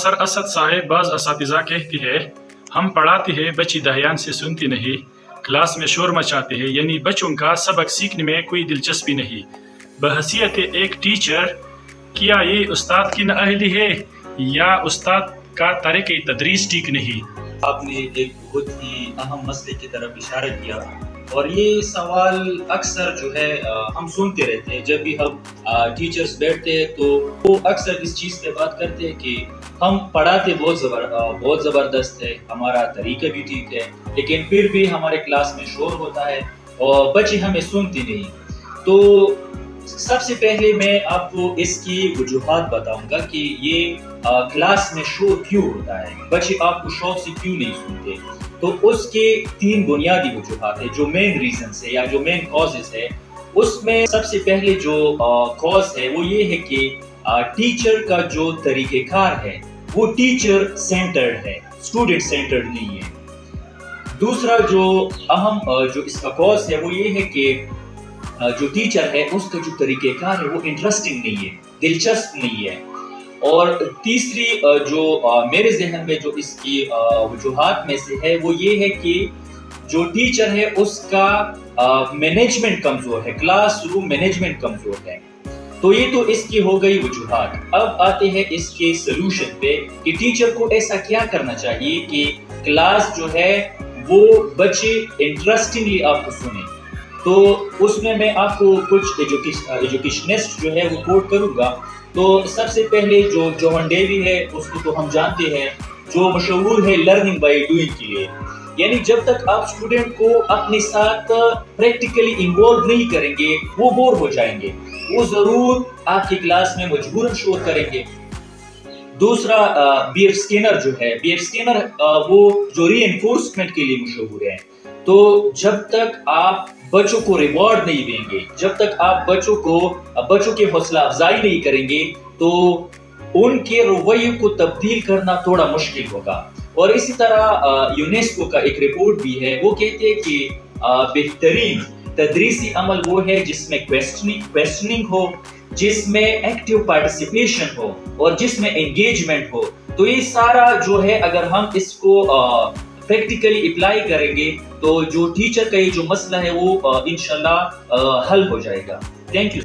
Sir Asad साहेब बाज़ असातिज़ा कहती है, हम पढ़ाते हैं बच्चे ध्यान से सुनते नहीं, क्लास में शोर मचाते हैं, यानी बच्चों का सबक सीखने में कोई दिलचस्पी नहीं। बहसीयत एक टीचर, क्या ये उस्ताद की नाअहली है या उस्ताद का तरीक़े तदरीस ठीक नहीं? आपने एक बहुत ही अहम मसले की तरफ इशारा किया और ये सवाल अक्सर जो है हम सुनते रहते हैं। जब भी हम टीचर्स बैठते हैं तो वो अक्सर इस चीज़ पे बात करते हैं कि हम पढ़ाते बहुत ज़बरदस्त है, हमारा तरीका भी ठीक है, लेकिन फिर भी हमारे क्लास में शोर होता है और बच्चे हमें सुनते नहीं। तो सबसे पहले मैं आपको इसकी वजूहात बताऊंगा कि ये क्लास में शोर क्यों होता है, बच्चे आपको शौक से क्यों नहीं सुनते। तो उसके 3 बुनियादी वजूहात है, जो मेन रीजंस है या जो मेन कॉजेस है। उसमें सबसे पहले जो कॉज है वो ये है कि टीचर का जो तरीक़ेकार है वो टीचर सेंटर्ड है, स्टूडेंट सेंटर्ड नहीं है। दूसरा जो अहम जो इसका कॉज है वो ये है कि जो टीचर है उसका जो तरीक़ेकार है वो इंटरेस्टिंग नहीं है, दिलचस्प नहीं है। और तीसरी जो मेरे जहन में जो इसकी वजूहात में से है वो ये है कि जो टीचर है उसका मैनेजमेंट कमज़ोर है, क्लास रूम मैनेजमेंट कमज़ोर है। तो ये तो इसकी हो गई वजूहात। अब आते हैं इसके सलूशन पे कि टीचर को ऐसा क्या करना चाहिए कि क्लास जो है वो बच्चे इंटरेस्टिंगली आपको सुने। तो उसमें मैं आपको कुछ एजुकेशनिस्ट जो है वो कोट करूँगा। तो सबसे पहले जो जॉन डेवी है उसको तो हम जानते हैं, जो मशहूर है लर्निंग बाय डूइंग के लिए, यानी जब तक आप स्टूडेंट को अपने साथ प्रैक्टिकली इन्वॉल्व नहीं करेंगे वो बोर हो जाएंगे, वो ज़रूर आपकी क्लास में मजबूरन शोर करेंगे। दूसरा B.F. स्किनर जो है, B.F. स्किनर वो जो रीइंफोर्समेंट के लिए मशहूर है। तो जब तक आप बच्चों को रिवॉर्ड नहीं देंगे, जब तक आप बच्चों की हौसला अफजाई नहीं करेंगे तो उनके रवैये को तब्दील करना थोड़ा मुश्किल होगा। और इसी तरह यूनेस्को का एक रिपोर्ट भी है, वो कहते हैं कि बेहतरीन तदरीसी अमल वो है जिसमें क्वेश्चनिंग हो, जिसमें एक्टिव पार्टिसिपेशन हो और जिसमें एंगेजमेंट हो। तो ये सारा जो है अगर हम इसको प्रैक्टिकली अप्लाई करेंगे तो जो टीचर का ये जो मसला है वो इंशाल्लाह हल हो जाएगा। Thank you.